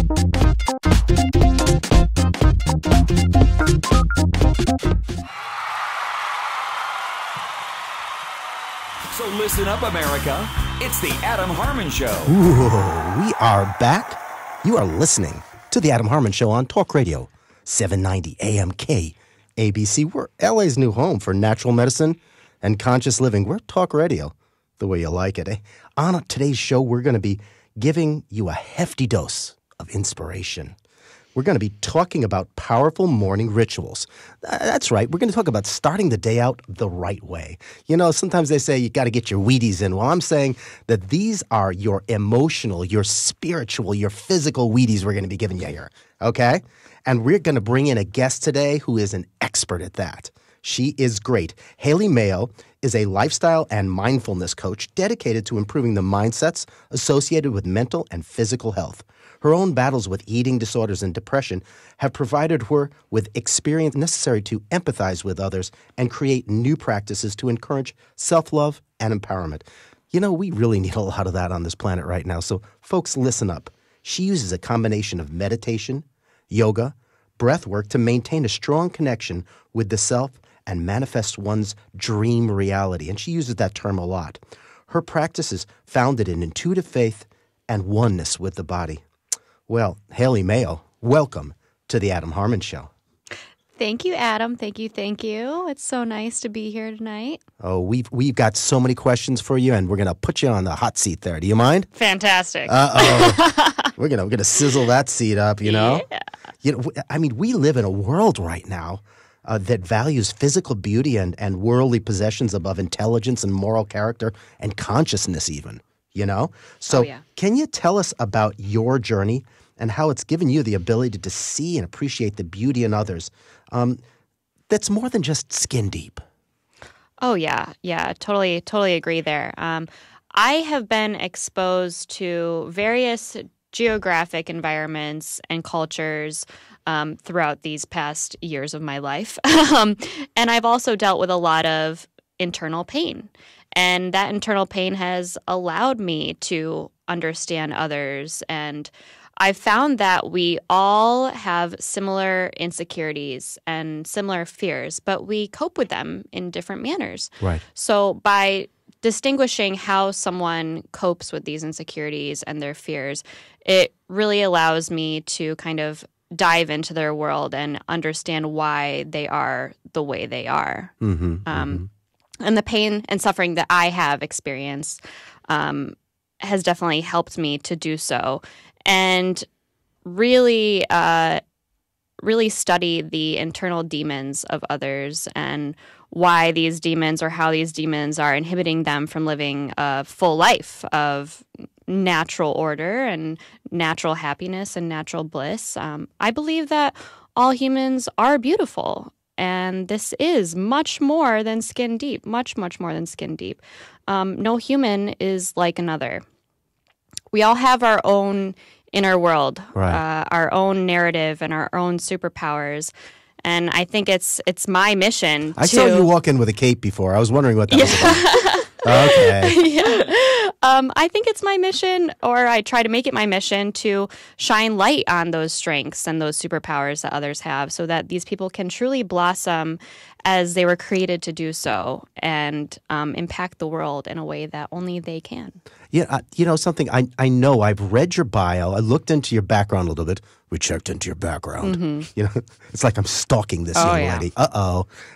So listen up, America. It's the Adam Harman Show. Ooh, we are back. You are listening to the Adam Harman Show on Talk Radio, 790 AMK ABC. We're LA's new home for natural medicine and conscious living. We're Talk Radio, the way you like it. On today's show, we're going to be giving you a hefty dose of inspiration. We're going to be talking about powerful morning rituals. That's right. We're going to talk about starting the day out the right way. You know, sometimes they say you got to get your Wheaties in. Well, I'm saying that these are your emotional, your spiritual, your physical Wheaties we're going to be giving you here. Okay? And we're going to bring in a guest today who is an expert at that. She is great. Hallie Mayo is a lifestyle and mindfulness coach dedicated to improving the mindsets associated with mental and physical health. Her own battles with eating disorders and depression have provided her with experience necessary to empathize with others and create new practices to encourage self-love and empowerment. You know, we really need a lot of that on this planet right now. So, folks, listen up. She uses a combination of meditation, yoga, breath work to maintain a strong connection with the self and manifest one's dream reality. And she uses that term a lot. Her practice is founded in intuitive faith and oneness with the body. Well, Hallie Mayo, welcome to the Adam Harman Show. Thank you, Adam. Thank you. It's so nice to be here tonight. Oh, we've got so many questions for you, and we're going to put you on the hot seat there. Do you mind? Fantastic. We're gonna sizzle that seat up, you know? Yeah. You know, I mean, we live in a world right now that values physical beauty and worldly possessions above intelligence and moral character and consciousness even, you know? So Can you tell us about your journey and how it's given you the ability to see and appreciate the beauty in others that's more than just skin deep? Oh, yeah. Totally agree there. I have been exposed to various geographic environments and cultures throughout these past years of my life. And I've also dealt with a lot of internal pain. And that internal pain has allowed me to understand others. And I've found that we all have similar insecurities and similar fears, but we cope with them in different manners. Right. So by distinguishing how someone copes with these insecurities and their fears, it really allows me to kind of dive into their world and understand why they are the way they are. And the pain and suffering that I have experienced has definitely helped me to do so. And really study the internal demons of others and why these demons or how these demons are inhibiting them from living a full life of natural order and natural happiness and natural bliss. I believe that all humans are beautiful. And this is much more than skin deep, much more than skin deep. No human is like another. We all have our own inner world, right. Our own narrative and our own superpowers. And I think it's my mission I saw you walk in with a cape before. I was wondering what that was about. Okay. Yeah. I think it's my mission, or I try to make it my mission, to shine light on those strengths and those superpowers that others have so that these people can truly blossom as they were created to do so and impact the world in a way that only they can. Yeah, you know something, I know I've read your bio. I looked into your background a little bit. We checked into your background. You know, it's like I'm stalking this young lady.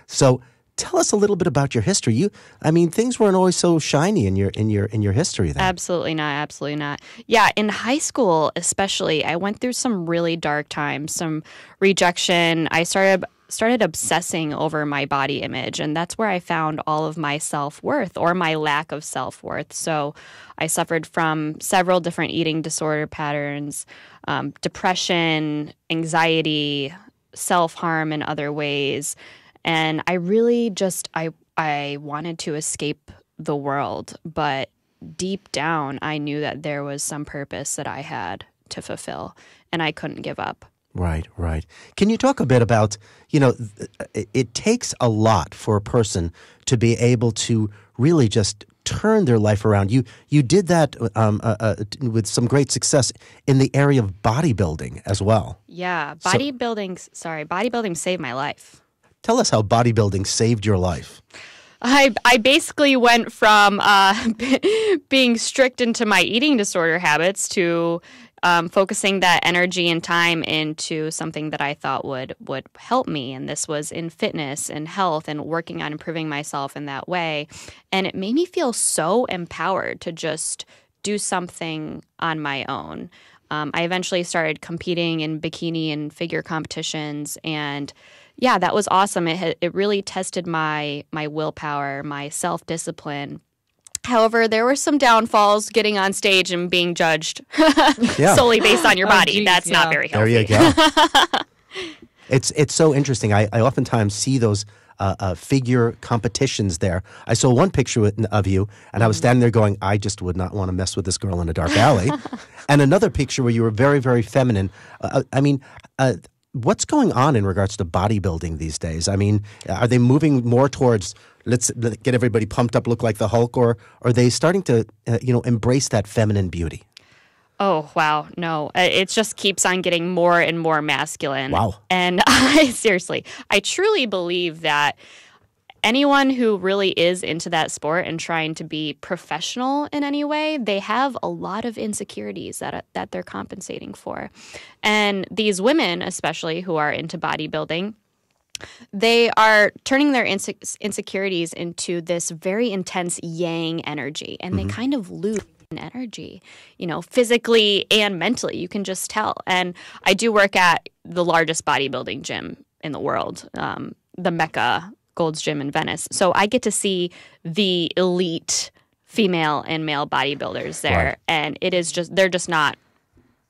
So tell us a little bit about your history. Things weren't always so shiny in your history then. Absolutely not. Yeah, in high school especially, I went through some really dark times, some rejection. I started obsessing over my body image, and that's where I found all of my self-worth, or my lack of self-worth. So I suffered from several different eating disorder patterns, depression, anxiety, self-harm in other ways. And I really I wanted to escape the world, but deep down, I knew that there was some purpose that I had to fulfill, and I couldn't give up. Right. Can you talk a bit about, it takes a lot for a person to be able to really just turn their life around. You did that with some great success in the area of bodybuilding as well. Yeah, bodybuilding saved my life. Tell us how bodybuilding saved your life. I basically went from being strict into my eating disorder habits to focusing that energy and time into something that I thought would help me. And this was in fitness and health and working on improving myself in that way. And it made me feel so empowered to just do something on my own. I eventually started competing in bikini and figure competitions, and yeah, that was awesome. It really tested my willpower, my self-discipline. However, there were some downfalls getting on stage and being judged solely based on your body. Geez, That's not very healthy. There you go. It's so interesting. I oftentimes see those figure competitions there. I saw one picture of you, and I was standing there going, I just would not want to mess with this girl in a dark alley. And another picture where you were very, very feminine. What's going on in regards to bodybuilding these days? I mean, are they moving more towards let's get everybody pumped up, look like the Hulk, or are they starting to embrace that feminine beauty? Oh, wow. No, it just keeps on getting more and more masculine. Wow. And I truly believe that anyone who really is into that sport and trying to be professional in any way, they have a lot of insecurities that they're compensating for. And these women, especially who are into bodybuilding, they are turning their insecurities into this very intense yang energy, and they kind of lose energy, physically and mentally. You can just tell. And I do work at the largest bodybuilding gym in the world, the Mecca Gold's Gym in Venice. So I get to see the elite female and male bodybuilders there. Right. And they're just not,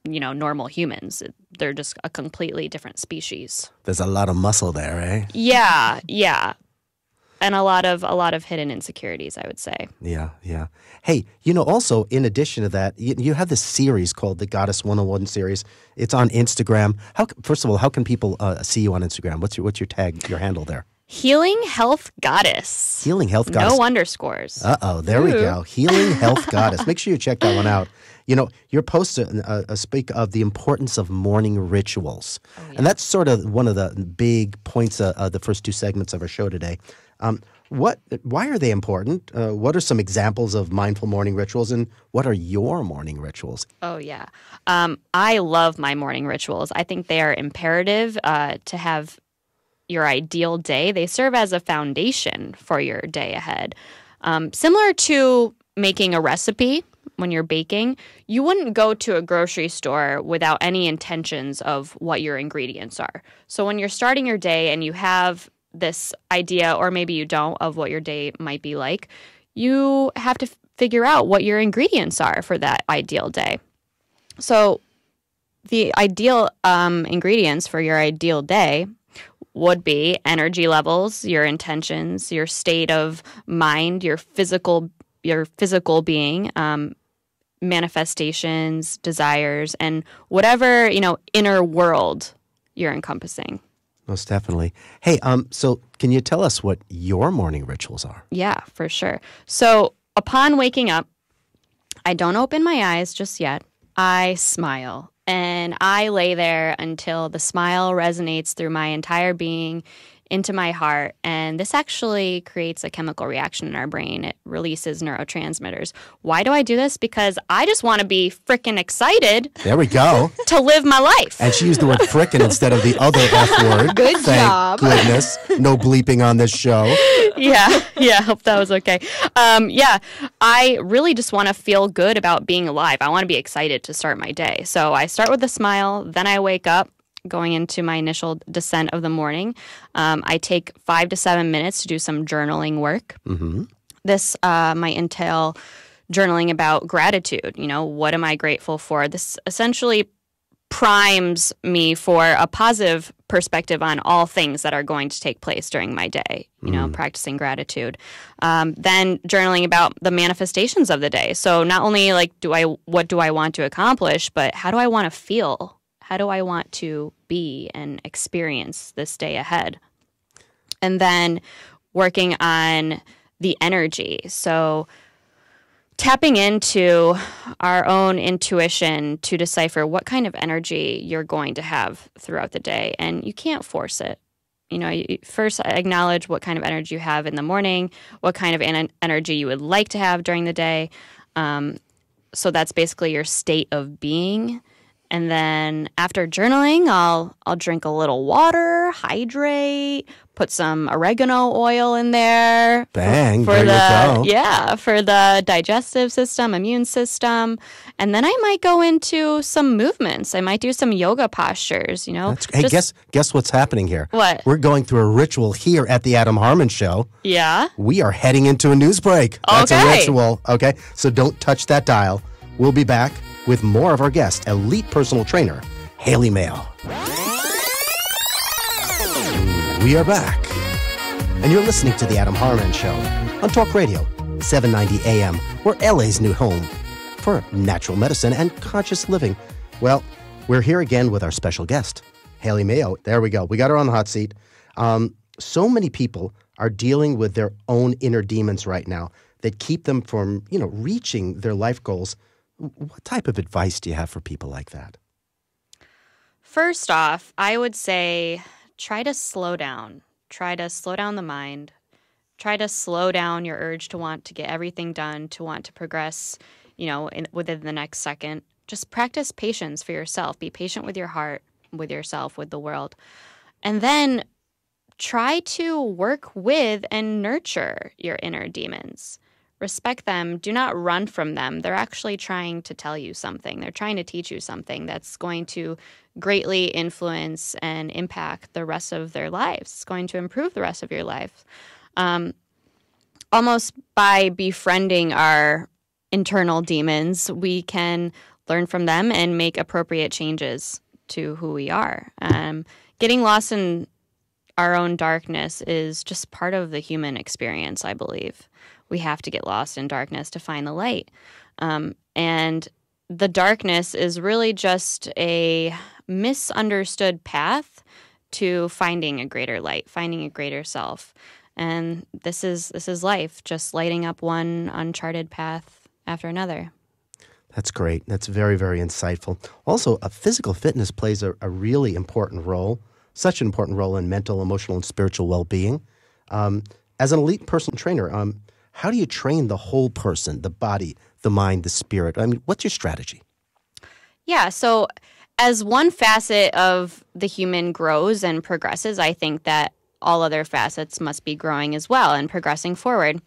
normal humans. They're just a completely different species. There's a lot of muscle there, eh? Yeah. And a lot of hidden insecurities, I would say. Yeah. Hey, also, in addition to that, you have this series called the Goddess 101 series. It's on Instagram. First of all, how can people see you on Instagram? What's your tag, your handle there? Healing Health Goddess. Healing Health Goddess. No underscores. There we go. Healing Health Goddess. Make sure you check that one out. Your posts speak of the importance of morning rituals. Oh, yeah. And that's sort of one of the big points of the first two segments of our show today. Why are they important? What are some examples of mindful morning rituals, and what are your morning rituals? Oh, yeah. I love my morning rituals. I think they are imperative to have your ideal day. They serve as a foundation for your day ahead. Similar to making a recipe when you're baking, you wouldn't go to a grocery store without any intentions of what your ingredients are. So when you're starting your day and you have this idea, or maybe you don't, of what your day might be like, you have to figure out what your ingredients are for that ideal day. So the ideal ingredients for your ideal day would be energy levels, your intentions, your state of mind, your physical being, manifestations, desires, and whatever, inner world you're encompassing. Most definitely. Hey, so can you tell us what your morning rituals are? Yeah, for sure. So upon waking up, I don't open my eyes just yet. I smile. And I lay there until the smile resonates through my entire being into my heart. And this actually creates a chemical reaction in our brain. It releases neurotransmitters. Why do I do this? Because I just want to be freaking excited. There we go. To live my life. And she used the word frickin' instead of the other F word. Good Thank job. goodness. No bleeping on this show. Yeah. Hope that was okay. I really just want to feel good about being alive. I want to be excited to start my day. So I start with a smile. Then I wake up. Going into my initial descent of the morning, I take 5 to 7 minutes to do some journaling work. Mm-hmm. This might entail journaling about gratitude. What am I grateful for? This essentially primes me for a positive perspective on all things that are going to take place during my day, practicing gratitude. Then journaling about the manifestations of the day. So not only what do I want to accomplish, but how do I want to feel? How do I want to be and experience this day ahead? And then working on the energy. So tapping into our own intuition to decipher what kind of energy you're going to have throughout the day. And you can't force it. You first acknowledge what kind of energy you have in the morning, what kind of energy you would like to have during the day. So that's basically your state of being. And then after journaling, I'll drink a little water, hydrate, put some oregano oil in there. Bang, for there you go. Yeah, for the digestive system, immune system. And then I might go into some movements. I might do some yoga postures, Hey, guess what's happening here? What? We're going through a ritual here at the Adam Harman Show. Yeah? We are heading into a news break. That's a Okay. ritual, okay? So don't touch that dial. We'll be back with more of our guest, elite personal trainer, Hallie Mayo. We are back, and you're listening to The Adam Harman Show on Talk Radio, 790 AM. We're LA's new home for natural medicine and conscious living. Well, we're here again with our special guest, Hallie Mayo. There we go. We got her on the hot seat. So many people are dealing with their own inner demons right now that keep them from, reaching their life goals. What type of advice do you have for people like that? First off, I would say try to slow down. Try to slow down the mind. Try to slow down your urge to want to get everything done, to want to progress, within the next second. Just practice patience for yourself. Be patient with your heart, with yourself, with the world. And then try to work with and nurture your inner demons. Respect them. Do not run from them. They're actually trying to tell you something. They're trying to teach you something that's going to greatly influence and impact the rest of their lives. It's going to improve the rest of your life. Almost by befriending our internal demons, we can learn from them and make appropriate changes to who we are. Getting lost in our own darkness is just part of the human experience, I believe. We have to get lost in darkness to find the light. And the darkness is really just a misunderstood path to finding a greater light, finding a greater self. And this is life, just lighting up one uncharted path after another. That's great. That's very, very insightful. Also, physical fitness plays a really important role, such an important role in mental, emotional, and spiritual well-being. As an elite personal trainer, how do you train the whole person, the body, the mind, the spirit? I mean, what's your strategy? Yeah, so as one facet of the human grows and progresses, I think that all other facets must be growing as well and progressing forward.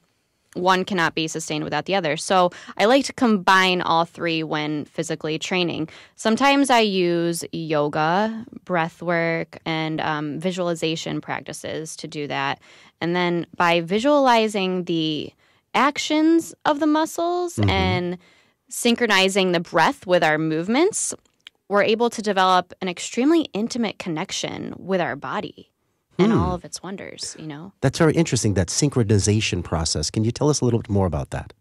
One cannot be sustained without the other. So I like to combine all three when physically training. Sometimes I use yoga, breath work, and visualization practices to do that. And then by visualizing the actions of the muscles and synchronizing the breath with our movements, we're able to develop an extremely intimate connection with our body and all of its wonders, That's very interesting, that synchronization process. Can you tell us a little bit more about that?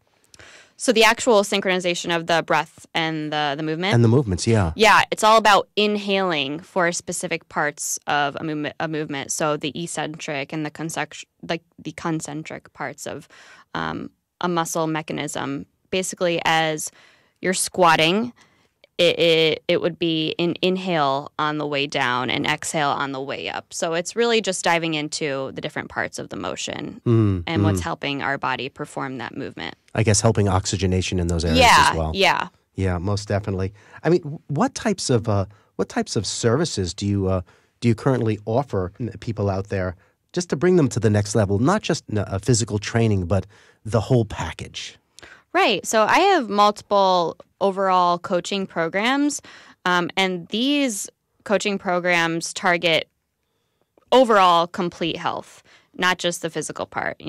So the actual synchronization of the breath and the movement. And the movements, yeah. Yeah, it's all about inhaling for specific parts of a movement. So the eccentric and the concentric parts of a muscle mechanism. Basically, as you're squatting, it would be an inhale on the way down and exhale on the way up. So it's really just diving into the different parts of the motion and what's helping our body perform that movement. I guess helping oxygenation in those areas as well. Yeah. Yeah, most definitely. I mean, what types of services do you currently offer people out there just to bring them to the next level? Not just physical training, but the whole package. Right. So I have multiple overall coaching programs, and these coaching programs target overall complete health, not just the physical part,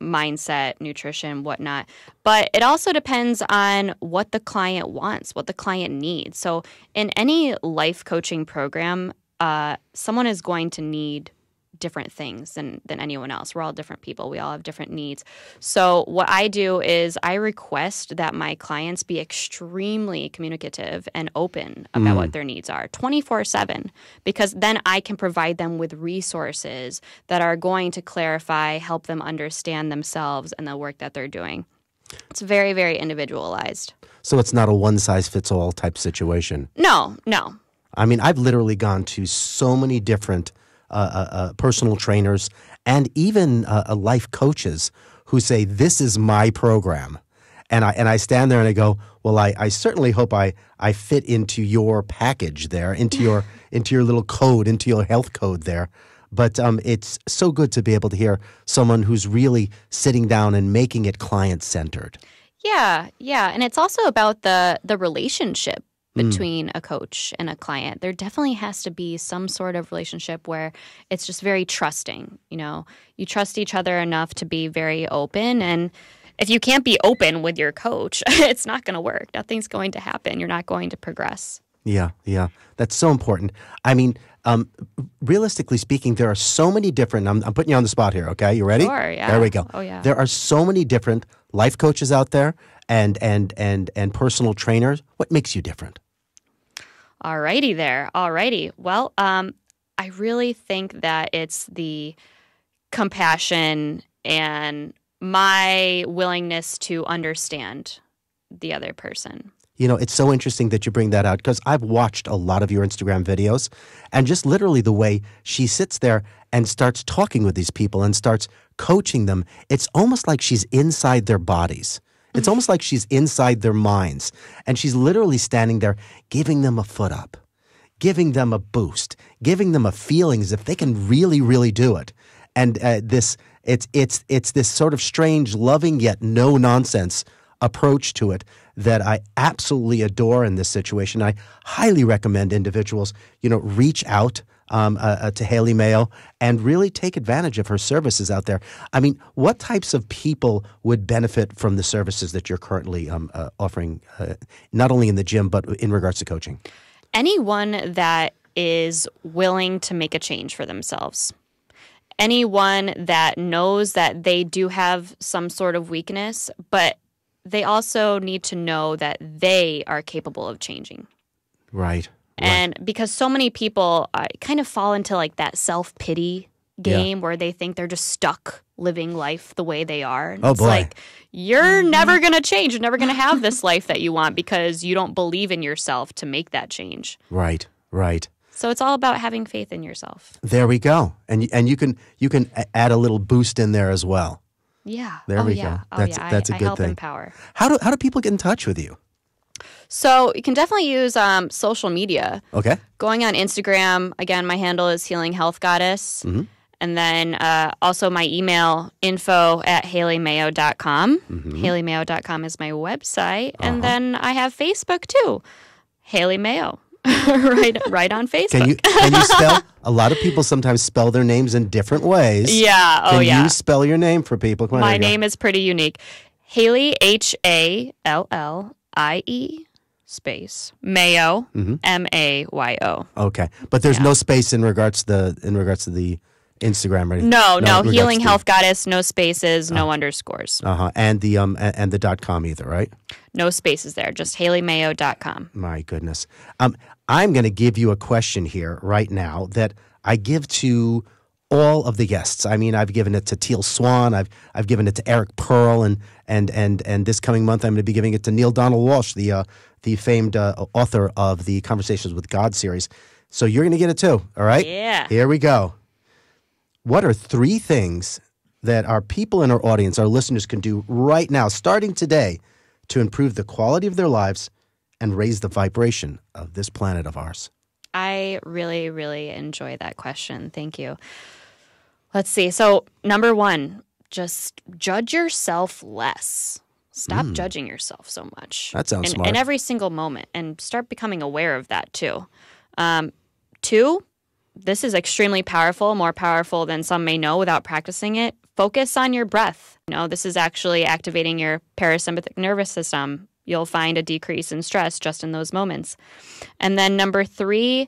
mindset, nutrition, whatnot. But it also depends on what the client wants, what the client needs. So in any life coaching program, someone is going to need different things than anyone else. We're all different people. We all have different needs. So what I do is I request that my clients be extremely communicative and open about what their needs are 24/7, because then I can provide them with resources that are going to clarify, help them understand themselves and the work that they're doing. It's very, very individualized. So it's not a one-size-fits-all type situation. No. I mean, I've literally gone to so many different personal trainers and even life coaches who say, this is my program. And I stand there and I go, well, I certainly hope I fit into your package there, into your little code, into your health code there. But it's so good to be able to hear someone who's really sitting down and making it client-centered. Yeah. And it's also about the relationship between a coach and a client. There definitely has to be some sort of relationship where it's just very trusting. You know, you trust each other enough to be very open. And if you can't be open with your coach, it's not going to work. Nothing's going to happen. You're not going to progress. Yeah. That's so important. I mean, realistically speaking, there are so many different, I'm putting you on the spot here, okay? You ready? Sure, yeah. There we go. Oh, yeah. There are so many different life coaches out there and personal trainers. What makes you different? Alrighty there. Alrighty. Well, I really think that it's the compassion and my willingness to understand the other person. You know, it's so interesting that you bring that out because I've watched a lot of your Instagram videos and just literally the way she sits there and starts talking with these people and starts coaching them. It's almost like she's inside their bodies. It's almost like she's inside their minds. And she's literally standing there giving them a foot up, giving them a boost, giving them a feeling as if they can really, really do it. And it's this sort of strange, loving yet no nonsense approach to it that I absolutely adore in this situation. I highly recommend individuals, reach out to Hallie Mayo and really take advantage of her services out there. I mean, what types of people would benefit from the services that you're currently offering, not only in the gym, but in regards to coaching? Anyone that is willing to make a change for themselves. Anyone that knows that they do have some sort of weakness, but they also need to know that they are capable of changing. Right. And because so many people kind of fall into like that self-pity game where they think they're just stuck living life the way they are. And it's like, you're never going to change. You're never going to have this life that you want because you don't believe in yourself to make that change. Right. So it's all about having faith in yourself. There we go. And you can add a little boost in there as well. Yeah. There we go. That's a good help thing. Empower. How do people get in touch with you? So you can definitely use social media. Okay. Going on Instagram, again, my handle is Healing Health Goddess. Mm-hmm. And then also my email, info@HallieMayo.com. Mm-hmm. HallieMayo.com is my website. Uh-huh. And then I have Facebook too, Hallie Mayo. right on Facebook. Can you spell? A lot of people sometimes spell their names in different ways. Yeah. Can you spell your name for people? My name is pretty unique. Hallie, Hallie, space Mayo, Mayo. Okay, but there's no space in regards to the Instagram, right? No. Healing Health Goddess, no spaces, no underscores. And the .com either, right? No spaces there, just HallieMayo.com. My goodness. I'm going to give you a question here right now that I give to all of the guests. I mean, I've given it to Teal Swan. I've given it to Eric Pearl, and this coming month I'm going to be giving it to Neil Donald Walsh, the famed author of the Conversations with God series. So you're going to get it too. All right? Yeah. Here we go. What are 3 things that our people in our audience, our listeners, can do right now, starting today, to improve the quality of their lives and raise the vibration of this planet of ours? I really, really enjoy that question. Thank you. Let's see. So, number 1, just judge yourself less. Stop judging yourself so much. That sounds smart. In every single moment, and start becoming aware of that too. 2, this is extremely powerful, more powerful than some may know without practicing it. Focus on your breath. This is actually activating your parasympathetic nervous system. You'll find a decrease in stress just in those moments. And then number 3,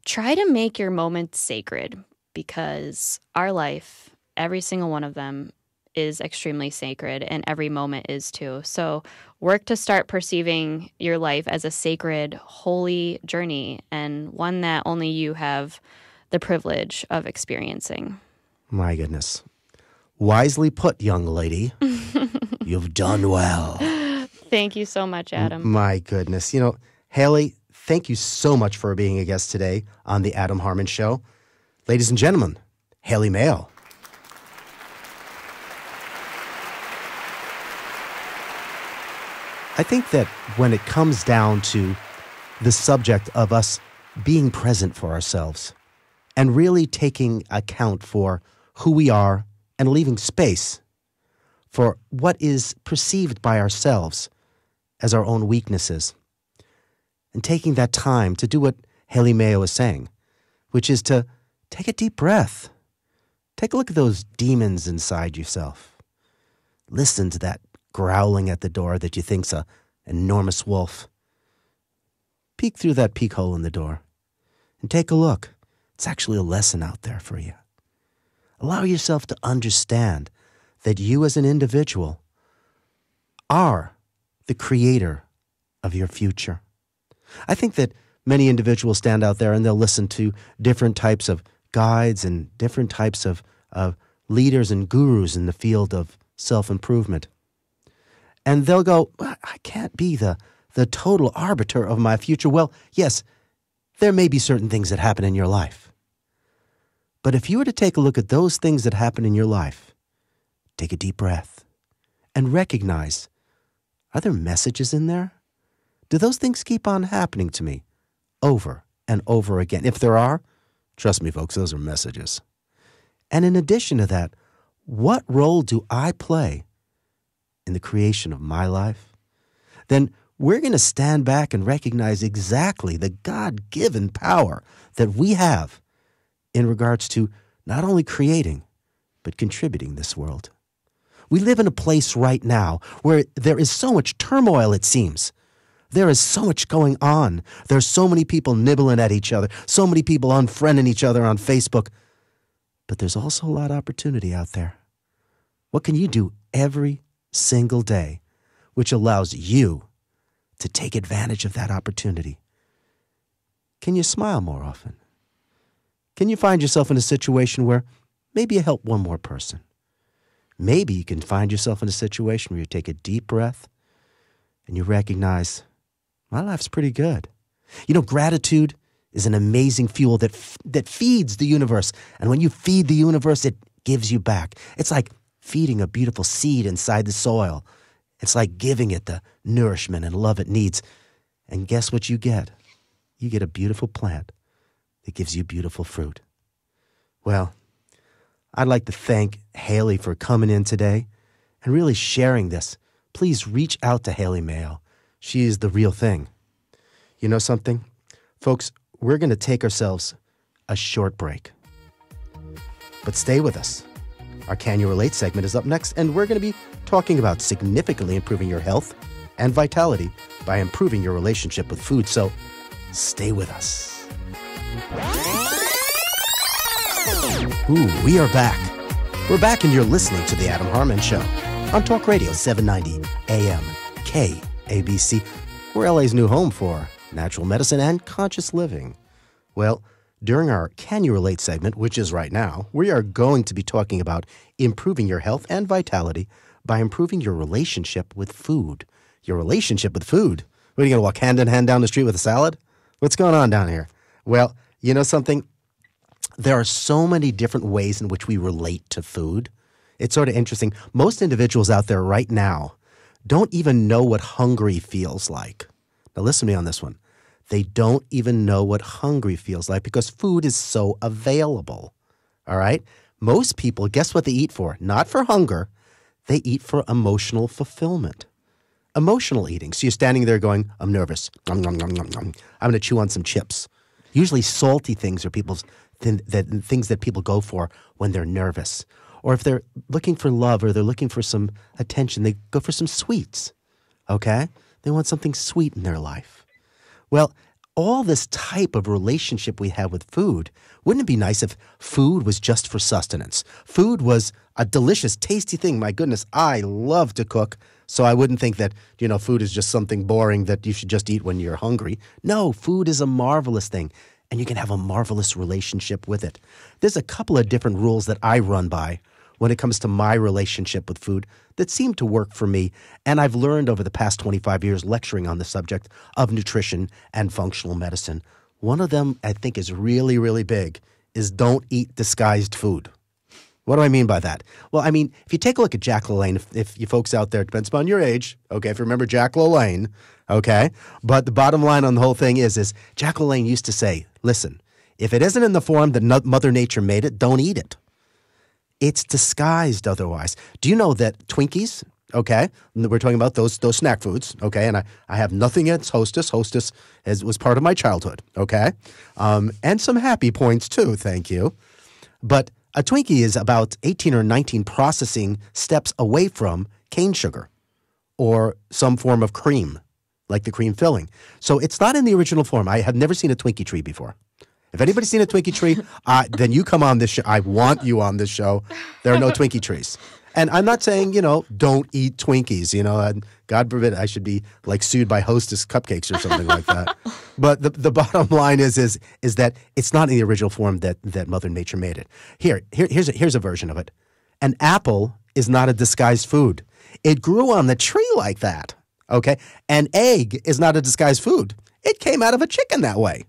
try to make your moments sacred, because our life, every single one of them, is extremely sacred, and every moment is too. So work to start perceiving your life as a sacred, holy journey, and one that only you have the privilege of experiencing. My goodness. Wisely put, young lady. You've done well. Thank you so much, Adam. My goodness. Hallie, thank you so much for being a guest today on the Adam Harman Show. Ladies and gentlemen, Hallie Mayo. I think that when it comes down to the subject of us being present for ourselves and really taking account for who we are and leaving space for what is perceived by ourselves as our own weaknesses, and taking that time to do what Hallie Mayo is saying, which is to take a deep breath. Take a look at those demons inside yourself. Listen to that growling at the door that you think's an enormous wolf. Peek through that peek hole in the door and take a look. It's actually a lesson out there for you. Allow yourself to understand that you as an individual are the creator of your future. I think that many individuals stand out there and they'll listen to different types of guides and different types of leaders and gurus in the field of self-improvement. And they'll go, I can't be the total arbiter of my future. Well, yes, there may be certain things that happen in your life. But if you were to take a look at those things that happen in your life, take a deep breath and recognize, are there messages in there? Do those things keep on happening to me over and over again? If there are, trust me, folks, those are messages. And in addition to that, what role do I play in the creation of my life? Then we're going to stand back and recognize exactly the God-given power that we have in regards to not only creating, but contributing this world. We live in a place right now where there is so much turmoil, it seems. There is so much going on. There's so many people nibbling at each other, so many people unfriending each other on Facebook. But there's also a lot of opportunity out there. What can you do every single day which allows you to take advantage of that opportunity? Can you smile more often? Can you find yourself in a situation where maybe you help one more person? Maybe you can find yourself in a situation where you take a deep breath and you recognize, my life's pretty good. Gratitude is an amazing fuel that feeds the universe. And when you feed the universe, it gives you back. It's like feeding a beautiful seed inside the soil. It's like giving it the nourishment and love it needs. And guess what you get? You get a beautiful plant that gives you beautiful fruit. Well, I'd like to thank Hallie for coming in today and really sharing this. Please reach out to Hallie Mayo. She is the real thing. You know something? Folks, we're going to take ourselves a short break. But stay with us. Our Can You Relate segment is up next, and we're going to be talking about significantly improving your health and vitality by improving your relationship with food. So stay with us. Ooh, we are back. We're back, and you're listening to The Adam Harman Show on Talk Radio 790 AM KABC. We're LA's new home for natural medicine and conscious living. Well, during our Can You Relate segment, which is right now, we are going to be talking about improving your health and vitality by improving your relationship with food. Your relationship with food? What, are you going to walk hand in hand down the street with a salad? What's going on down here? Well, you know something? There are so many different ways in which we relate to food. It's sort of interesting. Most individuals out there right now don't even know what hungry feels like. Now listen to me on this one. They don't even know what hungry feels like because food is so available. All right? Most people, guess what they eat for? Not for hunger. They eat for emotional fulfillment. Emotional eating. So you're standing there going, I'm nervous. Nom, nom, nom, nom, nom. I'm going to chew on some chips. Usually salty things are things that people go for when they're nervous. Or if they're looking for love or they're looking for some attention, they go for some sweets. Okay? They want something sweet in their life. Well, all this type of relationship we have with food, wouldn't it be nice if food was just for sustenance? Food was a delicious, tasty thing. My goodness, I love to cook, so I wouldn't think that, food is just something boring that you should just eat when you're hungry. No, food is a marvelous thing, and you can have a marvelous relationship with it. There's a couple of different rules that I run by when it comes to my relationship with food that seem to work for me. And I've learned over the past 25 years lecturing on the subject of nutrition and functional medicine. One of them I think is really, really big is don't eat disguised food. What do I mean by that? Well, I mean, if you take a look at Jack LaLanne, if you folks out there, it depends upon your age, okay, if you remember Jack LaLanne, okay? But the bottom line on the whole thing is Jack LaLanne used to say, listen, if it isn't in the form that Mother Nature made it, don't eat it. It's disguised otherwise. Do you know that Twinkies, okay, we're talking about those snack foods, okay, and I have nothing against Hostess. Hostess was part of my childhood, okay, and some happy points too, thank you. But a Twinkie is about 18 or 19 processing steps away from cane sugar or some form of cream, like the cream filling. So it's not in the original form. I have never seen a Twinkie tree before. If anybody's seen a Twinkie tree, then you come on this show. I want you on this show. There are no Twinkie trees. And I'm not saying, don't eat Twinkies, and God forbid I should be like sued by Hostess Cupcakes or something like that. But the bottom line is that it's not in the original form that Mother Nature made it. Here's a version of it. An apple is not a disguised food. It grew on the tree like that, okay? An egg is not a disguised food. It came out of a chicken that way.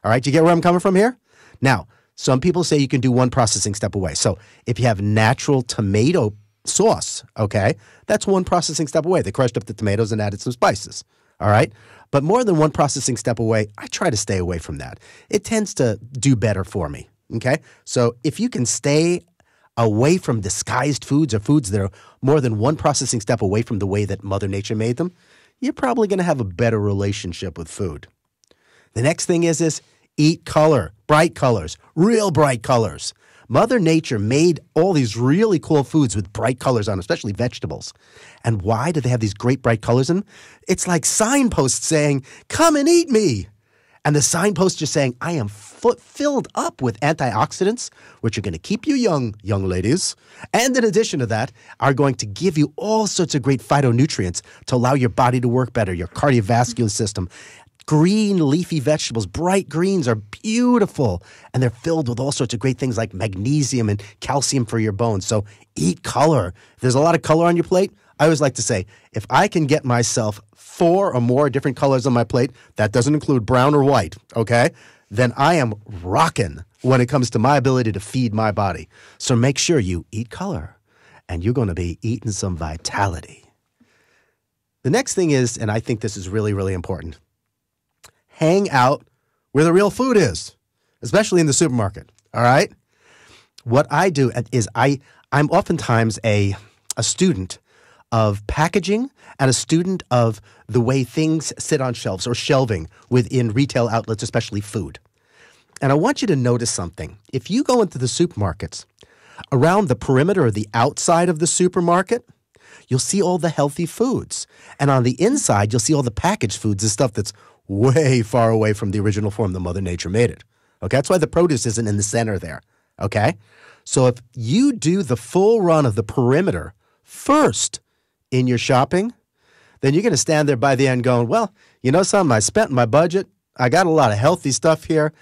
All right, you get where I'm coming from here? Now, some people say you can do one processing step away. So if you have natural tomato sauce, okay, that's one processing step away. They crushed up the tomatoes and added some spices, all right? But more than one processing step away, I try to stay away from that. It tends to do better for me, okay? So if you can stay away from disguised foods or foods that are more than one processing step away from the way that Mother Nature made them, you're probably going to have a better relationship with food. The next thing is eat color, bright colors, real bright colors. Mother Nature made all these really cool foods with bright colors on, especially vegetables. And why do they have these great bright colors in them? It's like signposts saying, come and eat me. And the signposts just saying, I am filled up with antioxidants, which are going to keep you young ladies. And in addition to that, are going to give you all sorts of great phytonutrients to allow your body to work better, your cardiovascular system. Green leafy vegetables, bright greens are beautiful, and they're filled with all sorts of great things like magnesium and calcium for your bones. So eat color. If there's a lot of color on your plate, I always like to say, if I can get myself 4 or more different colors on my plate, that doesn't include brown or white, okay, then I am rocking when it comes to my ability to feed my body. So make sure you eat color, and you're going to be eating some vitality. The next thing is, and I think this is really, really important, hang out where the real food is, especially in the supermarket, all right? What I do is I'm oftentimes a student of packaging and a student of the way things sit on shelves or shelving within retail outlets, especially food. And I want you to notice something. If you go into the supermarkets, around the perimeter or the outside of the supermarket, you'll see all the healthy foods. And on the inside, you'll see all the packaged foods and stuff that's way far away from the original form that Mother Nature made it. Okay, that's why the produce isn't in the center there. Okay, so if you do the full run of the perimeter first in your shopping, then you're going to stand there by the end going, well, you know something, I spent my budget. I got a lot of healthy stuff here.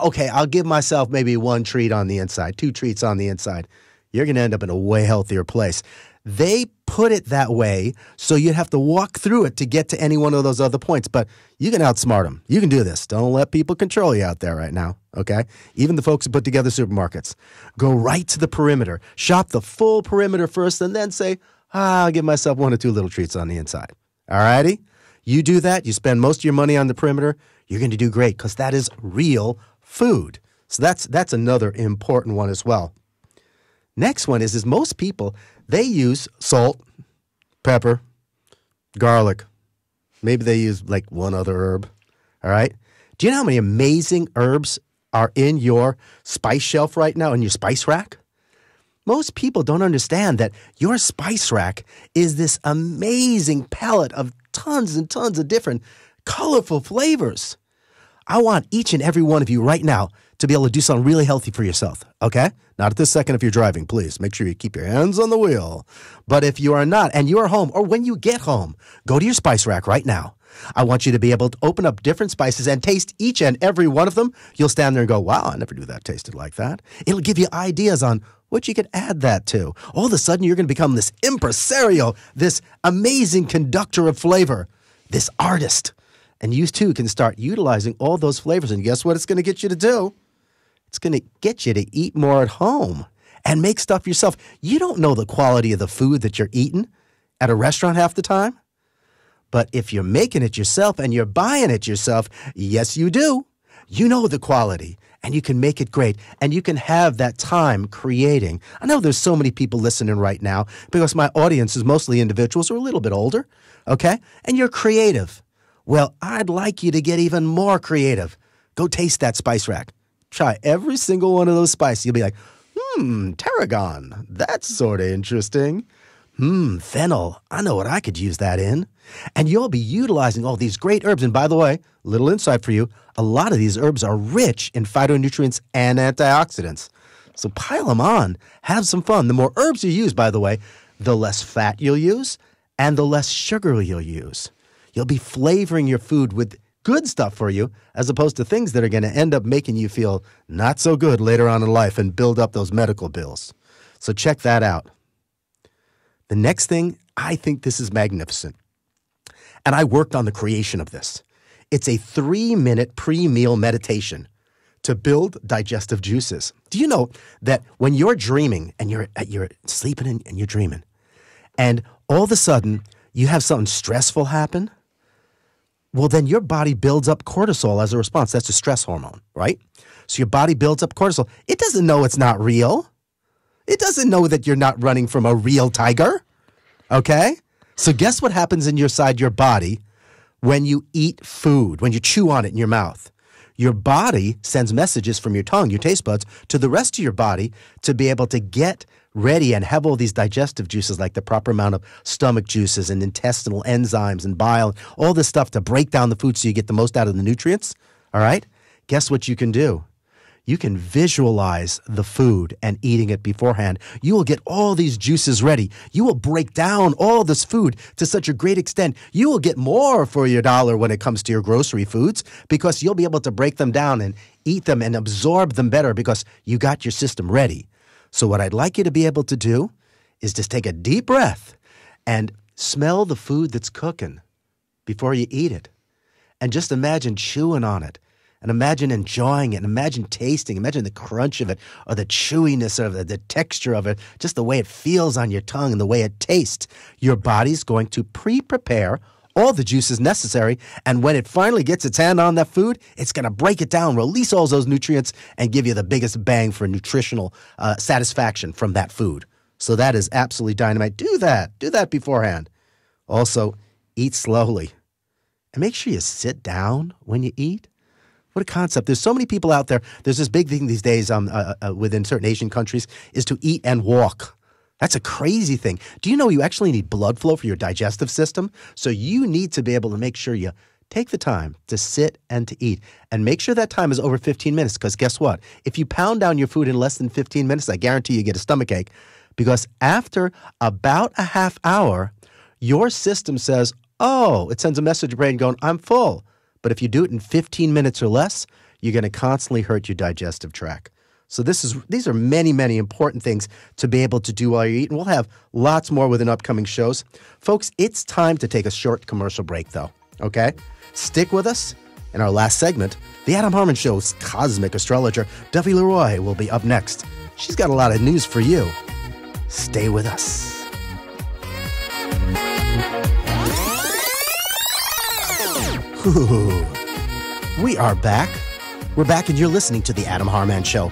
Okay, I'll give myself maybe 1 treat on the inside, 2 treats on the inside. You're going to end up in a way healthier place. They put it that way so you'd have to walk through it to get to any one of those other points. But you can outsmart them. You can do this. Don't let people control you out there right now, okay? Even the folks who put together supermarkets. Go right to the perimeter. Shop the full perimeter first and then say, I'll give myself 1 or 2 little treats on the inside. All righty? You do that. You spend most of your money on the perimeter. You're going to do great because that is real food. So that's another important one as well. Next one is most people, they use salt, pepper, garlic. Maybe they use like 1 other herb, all right? Do you know how many amazing herbs are in your spice shelf right now, in your spice rack? Most people don't understand that your spice rack is this amazing palette of tons and tons of different colorful flavors. I want each and every one of you right now to be able to do something really healthy for yourself, okay? Not at this second if you're driving, please. Make sure you keep your hands on the wheel. But if you are not, and you are home, or when you get home, go to your spice rack right now. I want you to be able to open up different spices and taste each and every one of them. You'll stand there and go, wow, I never knew that tasted like that. It'll give you ideas on what you could add that to. All of a sudden, you're going to become this impresario, this amazing conductor of flavor, this artist. And you, too, can start utilizing all those flavors. And guess what it's going to get you to do? It's going to get you to eat more at home and make stuff yourself. You don't know the quality of the food that you're eating at a restaurant half the time. But if you're making it yourself and you're buying it yourself, yes, you do. You know the quality, and you can make it great, and you can have that time creating. I know there's so many people listening right now because my audience is mostly individuals who are a little bit older, okay? And you're creative. Well, I'd like you to get even more creative. Go taste that spice rack. Try every single one of those spices. You'll be like, tarragon, that's sort of interesting. Fennel, I know what I could use that in. And you'll be utilizing all these great herbs. And by the way, little insight for you, a lot of these herbs are rich in phytonutrients and antioxidants. So pile them on. Have some fun. The more herbs you use, by the way, the less fat you'll use and the less sugar you'll use. You'll be flavoring your food with good stuff for you as opposed to things that are going to end up making you feel not so good later on in life and build up those medical bills. So check that out. The next thing, I think this is magnificent. And I worked on the creation of this. It's a 3-minute pre-meal meditation to build digestive juices. Do you know that when you're dreaming and you're sleeping and you're dreaming, and all of a sudden you have something stressful happen, well, then your body builds up cortisol as a response. That's a stress hormone, right? So your body builds up cortisol. It doesn't know it's not real. It doesn't know that you're not running from a real tiger, okay? So guess what happens inside your body when you eat food, when you chew on it in your mouth? Your body sends messages from your tongue, your taste buds, to the rest of your body to be able to get ready and have all these digestive juices, like the proper amount of stomach juices and intestinal enzymes and bile, all this stuff to break down the food so you get the most out of the nutrients, all right? Guess what you can do? You can visualize the food and eating it beforehand. You will get all these juices ready. You will break down all this food to such a great extent. You will get more for your dollar when it comes to your grocery foods because you'll be able to break them down and eat them and absorb them better because you got your system ready. So what I'd like you to be able to do is just take a deep breath and smell the food that's cooking before you eat it. And just imagine chewing on it. And imagine enjoying it, and imagine tasting, imagine the crunch of it, or the chewiness of it, the texture of it, just the way it feels on your tongue and the way it tastes. Your body's going to pre-prepare all the juices necessary, and when it finally gets its hand on that food, it's going to break it down, release all those nutrients, and give you the biggest bang for nutritional satisfaction from that food. So that is absolutely dynamite. Do that beforehand. Also, eat slowly, and make sure you sit down when you eat. What a concept. There's so many people out there. There's this big thing these days within certain Asian countries is to eat and walk. That's a crazy thing. Do you know you actually need blood flow for your digestive system? So you need to be able to make sure you take the time to sit and to eat. And make sure that time is over 15 minutes because guess what? If you pound down your food in less than 15 minutes, I guarantee you get a stomachache because after about a half hour, your system says, oh, it sends a message to your brain going, I'm full. But if you do it in 15 minutes or less, you're going to constantly hurt your digestive tract. So these are many, many important things to be able to do while you eat. And we'll have lots more within upcoming shows. Folks, it's time to take a short commercial break, though, okay? Stick with us. In our last segment, the Adam Harman Show's cosmic astrologer, Dovie LeRoy, will be up next. She's got a lot of news for you. Stay with us. Ooh, we are back. We're back and you're listening to The Adam Harman Show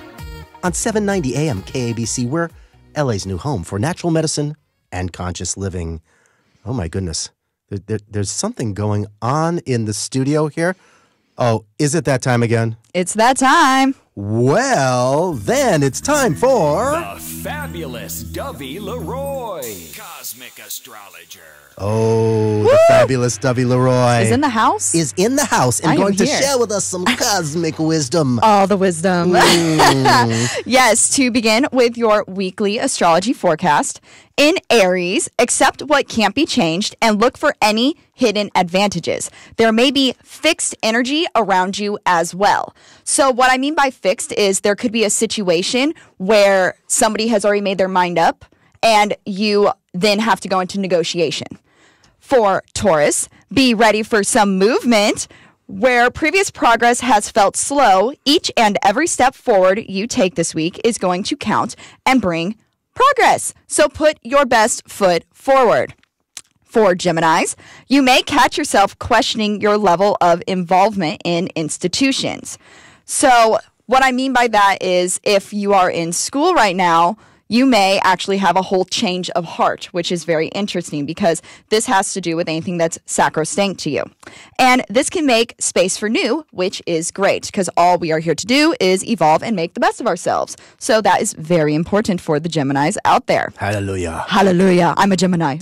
on 790 AM KABC. We're LA's new home for natural medicine and conscious living. Oh my goodness. There's something going on in the studio here. Oh, is it that time again? It's that time. Well, then it's time for... The fabulous Dovie LeRoy, cosmic astrologer. Oh, the fabulous Dovie LeRoy. Is in the house? Is in the house and going to share with us some cosmic wisdom. All the wisdom. Yes, to begin with your weekly astrology forecast. In Aries, accept what can't be changed and look for any hidden advantages. There may be fixed energy around you as well. So what I mean by fixed is there could be a situation where somebody has already made their mind up and you then have to go into negotiation. For Taurus, be ready for some movement. Where previous progress has felt slow, each and every step forward you take this week is going to count and bring progress. So put your best foot forward. For Geminis, you may catch yourself questioning your level of involvement in institutions. So what I mean by that is if you are in school right now, you may actually have a whole change of heart, which is very interesting because this has to do with anything that's sacrosanct to you. And this can make space for new, which is great because all we are here to do is evolve and make the best of ourselves. So that is very important for the Geminis out there. Hallelujah. Hallelujah. I'm a Gemini.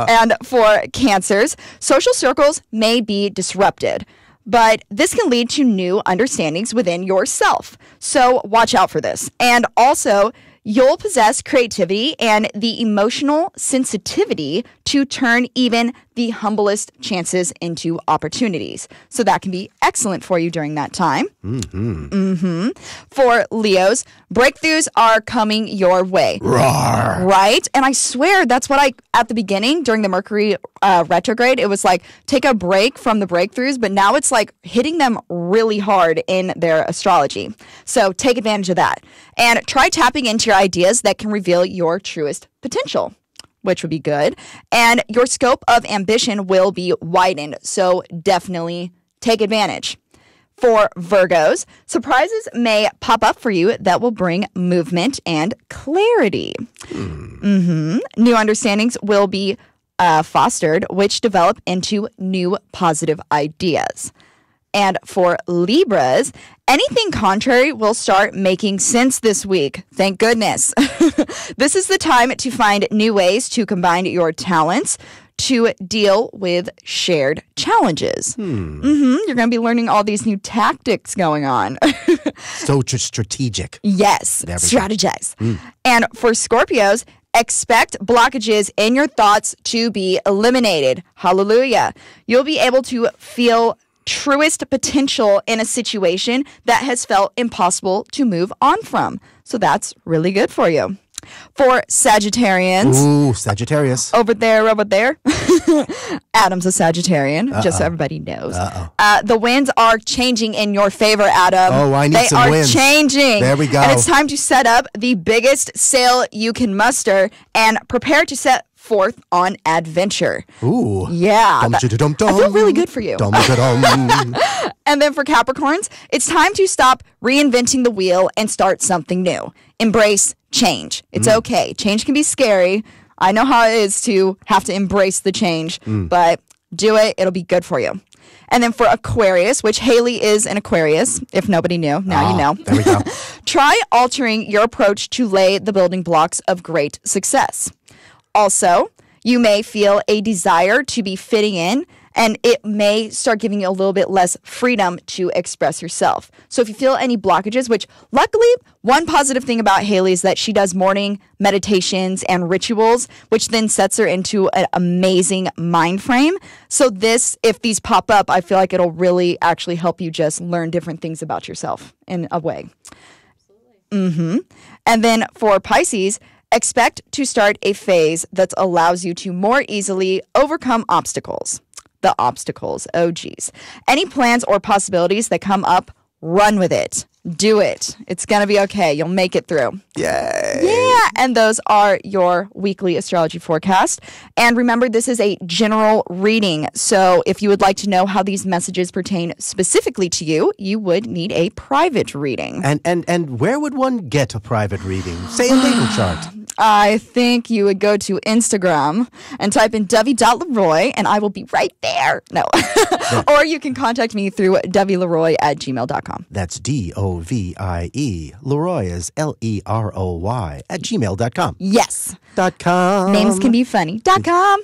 And for Cancers, social circles may be disrupted, but this can lead to new understandings within yourself. So watch out for this. And also, you'll possess creativity and the emotional sensitivity to turn even the humblest chances into opportunities. So that can be excellent for you during that time. For Leos, breakthroughs are coming your way. Roar. Right? And I swear that's what at the beginning during the Mercury retrograde, it was like take a break from the breakthroughs, but now it's like hitting them really hard in their astrology. So take advantage of that and try tapping into your ideas that can reveal your truest potential, which would be good. And your scope of ambition will be widened. So definitely take advantage. For Virgos, surprises may pop up for you that will bring movement and clarity. New understandings will be fostered, which develop into new positive ideas. And for Libras, anything contrary will start making sense this week. Thank goodness. This is the time to find new ways to combine your talents to deal with shared challenges. You're going to be learning all these new tactics going on. So strategic. Yes, strategize. And for Scorpios, expect blockages in your thoughts to be eliminated. Hallelujah. You'll be able to feel truest potential in a situation that has felt impossible to move on from. So that's really good for you. For Sagittarians. Ooh, Sagittarius. Over there. Adam's a Sagittarian, just so everybody knows. The winds are changing in your favor, Adam. Oh, I need some winds. They are changing. There we go. And it's time to set up the biggest sail you can muster and prepare to set forth on adventure. Ooh. Yeah. I feel really good for you. And then for Capricorns, it's time to stop reinventing the wheel and start something new. Embrace change. It's okay. Change can be scary. I know how it is to have to embrace the change, but do it. It'll be good for you. And then for Aquarius, which Haley is an Aquarius, if nobody knew, now you know. There we go. Try altering your approach to lay the building blocks of great success. Also, you may feel a desire to be fitting in, and it may start giving you a little bit less freedom to express yourself. So if you feel any blockages, which luckily, one positive thing about Haley is that she does morning meditations and rituals, which then sets her into an amazing mind frame. So if these pop up, I feel like it'll really actually help you just learn different things about yourself in a way. And then for Pisces, expect to start a phase that allows you to more easily overcome obstacles. The obstacles, oh geez. Any plans or possibilities that come up, run with it. Do it. It's going to be okay. You'll make it through. Yay. Yeah. And those are your weekly astrology forecast. And remember, this is a general reading. So if you would like to know how these messages pertain specifically to you, you would need a private reading. And where would one get a private reading? Say a natal chart. I think you would go to Instagram and type in Dovie.LeRoy, and I will be right there. No. Or you can contact me through DovieLeRoy@gmail.com. That's DOVIE. LeRoy is LEROY @gmail.com. Yes. .com. Names can be funny. .com.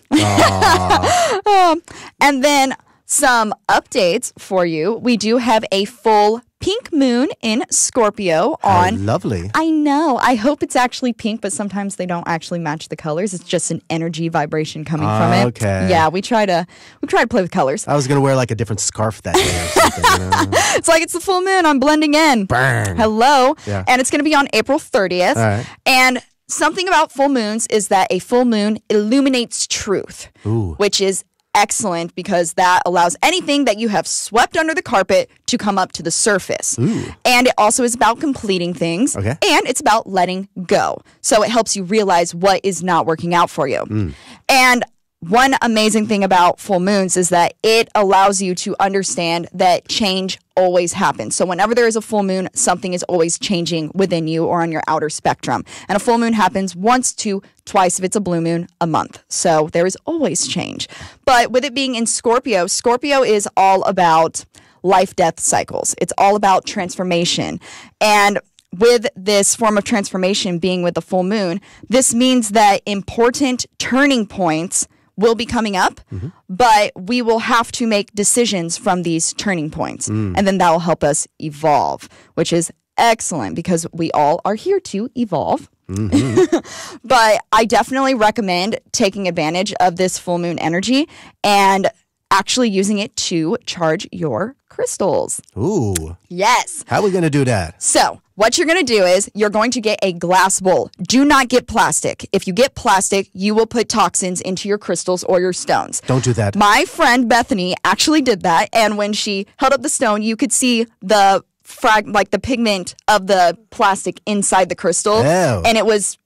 And then some updates for you. We do have a full pink moon in Scorpio on. Lovely. I know. I hope it's actually pink, but sometimes they don't actually match the colors. It's just an energy vibration coming from it. Okay. Yeah, we try to play with colors. I was going to wear like a different scarf that day or something. It's like it's the full moon. I'm blending in. Burn. Hello. Yeah. And it's going to be on April 30th. All right. And something about full moons is that a full moon illuminates truth, which is excellent because that allows anything that you have swept under the carpet to come up to the surface. And it also is about completing things. Okay. And it's about letting go. So it helps you realize what is not working out for you. And one amazing thing about full moons is that it allows you to understand that change always happens. So whenever there is a full moon, something is always changing within you or on your outer spectrum. And a full moon happens once to twice if it's a blue moon a month. So there is always change. But with it being in Scorpio, Scorpio is all about life-death cycles. It's all about transformation. And with this form of transformation being with the full moon, this means that important turning points will be coming up, but we will have to make decisions from these turning points. And then that will help us evolve, which is excellent because we all are here to evolve. But I definitely recommend taking advantage of this full moon energy and actually using it to charge your crystals. Ooh. Yes. How are we going to do that? So what you're going to do is you're going to get a glass bowl. Do not get plastic. If you get plastic, you will put toxins into your crystals or your stones. Don't do that. My friend Bethany actually did that. And when she held up the stone, you could see the the pigment of the plastic inside the crystal. Ew. And it was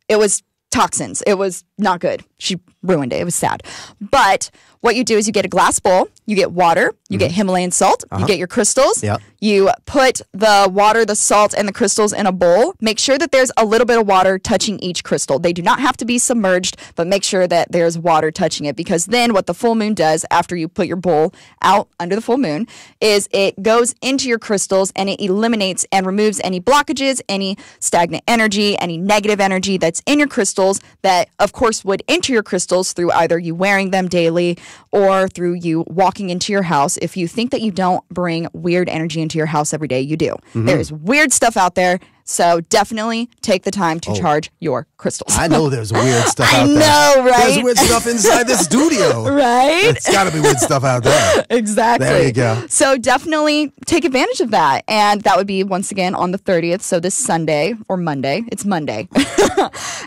toxins. It was not good. She ruined it. It was sad. But what you do is you get a glass bowl, you get water, you get Himalayan salt, you get your crystals, Yep. you put the water, the salt, and the crystals in a bowl. Make sure that there's a little bit of water touching each crystal. They do not have to be submerged, but make sure that there's water touching it because then what the full moon does after you put your bowl out under the full moon is it goes into your crystals and it eliminates and removes any blockages, any stagnant energy, any negative energy that's in your crystals that, of course, would enter your crystals through either you wearing them daily or through you walking into your house. If you think that you don't bring weird energy into your house every day, you do. There's weird stuff out there, so definitely take the time to charge your crystals. I know there's weird stuff out I there. know, right? There's weird stuff inside the studio. Right? It's got to be weird stuff out there. Exactly. There you go. So definitely take advantage of that. And that would be, once again, on the 30th. So this Sunday or Monday. It's Monday.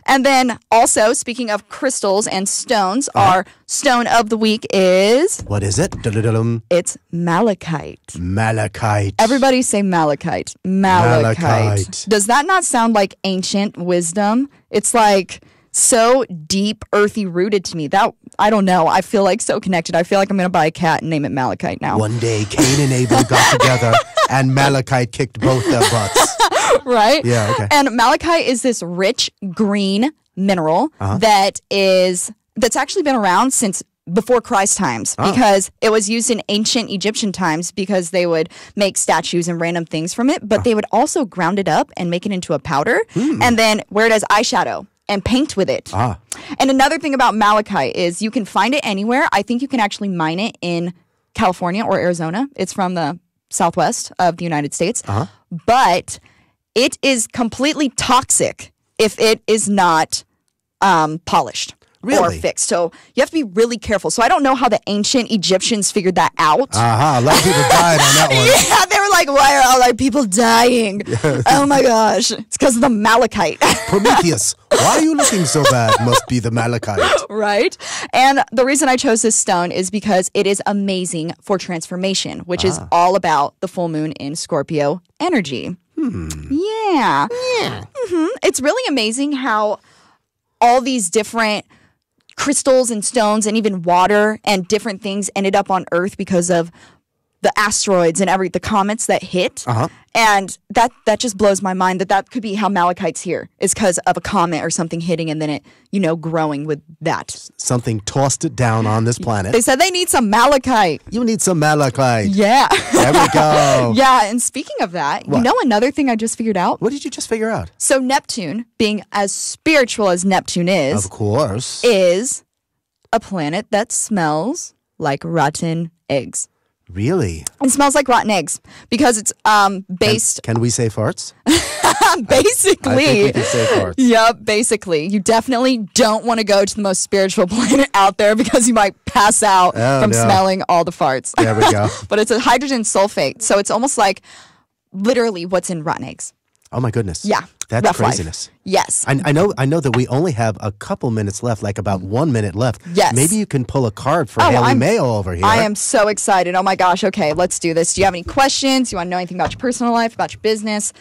And then also, speaking of crystals and stones, our stone of the week is... What is it? Dun-dun-dun-dun. It's malachite. Malachite. Everybody say malachite. Malachite. Does that not sound like ancient wisdom? It's like so deep, earthy rooted to me. That I don't know. I feel like so connected. I feel like I'm going to buy a cat and name it Malachite now. One day, Cain and Abel got together and Malachite kicked both their butts. Right? Yeah, okay. And malachite is this rich green mineral that's actually been around since before Christ times because it was used in ancient Egyptian times because they would make statues and random things from it, but they would also ground it up and make it into a powder and then wear it as eyeshadow and paint with it. And another thing about malachite is you can find it anywhere. I think you can actually mine it in California or Arizona. It's from the southwest of the United States. But it is completely toxic if it is not polished. Or fixed. So you have to be really careful. So I don't know how the ancient Egyptians figured that out. A lot of people died on that one. Yeah, they were like, why are all our people dying? Oh my gosh. It's because of the malachite. Prometheus, why are you looking so bad? Must be the malachite. Right? And the reason I chose this stone is because it is amazing for transformation, which is all about the full moon in Scorpio energy. Yeah. It's really amazing how all these different crystals and stones and even water and different things ended up on Earth because of the asteroids and the comets that hit. And that just blows my mind that could be how malachite's here is because of a comet or something hitting and then it, growing with that. Something tossed it down on this planet. They said they need some malachite. You need some malachite. Yeah. There we go. Yeah, and speaking of that, What? Another thing I just figured out? What did you just figure out? So Neptune, being as spiritual as Neptune is, Of course. is a planet that smells like rotten eggs. Really? It smells like rotten eggs because it's based Can we say farts? basically. I think we can say farts. Yep, basically. You definitely don't want to go to the most spiritual planet out there because you might pass out from smelling all the farts. There we go. But it's a hydrogen sulfate, so it's almost like literally what's in rotten eggs. Oh my goodness. Yeah. That's rough craziness. Life. Yes. I know that we only have a couple minutes left, like about 1 minute left. Yes. Maybe you can pull a card for Hallie Mayo over here. I am so excited. Oh my gosh. Okay, let's do this. Do you have any questions? Do you want to know anything about your personal life, about your business?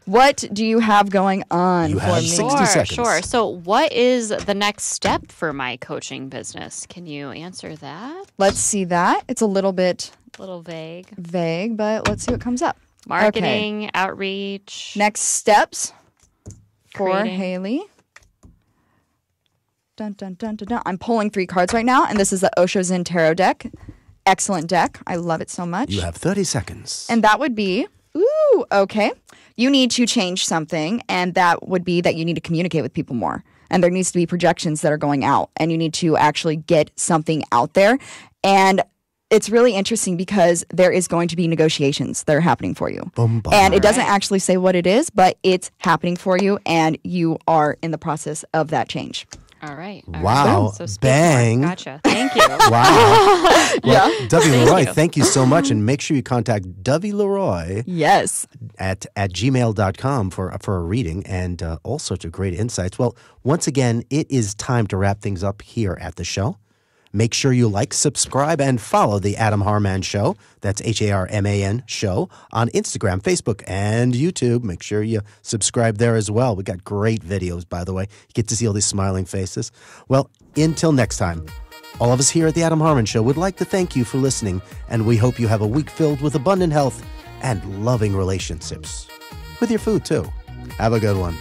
What do you have going on You for have me? 60 seconds. Sure. So what is the next step for my coaching business? Can you answer that? Let's see that. It's a little bit A little vague. vague, but let's see what comes up. Marketing, outreach. Next steps for Creating. Haley. Dun, dun, dun, dun, dun. I'm pulling 3 cards right now, and this is the Osho Zen Tarot deck. Excellent deck. I love it so much. You have 30 seconds. And that would be, okay. You need to change something, and that would be that you need to communicate with people more. And there needs to be projections that are going out, and you need to actually get something out there. And it's really interesting because there is going to be negotiations that are happening for you. And it doesn't actually say what it is, but it's happening for you, and you are in the process of that change. All right. Wow. So speak Bang. more. Gotcha. Thank you. Wow. Yeah. Dovie LeRoy, you. thank you so much. And make sure you contact Dovie LeRoy Yes. at gmail.com for a reading and all sorts of great insights. Well, once again, it is time to wrap things up here at the show. Make sure you like, subscribe, and follow The Adam Harman Show. That's Harman Show on Instagram, Facebook, and YouTube. Make sure you subscribe there as well. We got great videos, by the way. You get to see all these smiling faces. Well, until next time, all of us here at The Adam Harman Show would like to thank you for listening, and we hope you have a week filled with abundant health and loving relationships. With your food, too. Have a good one.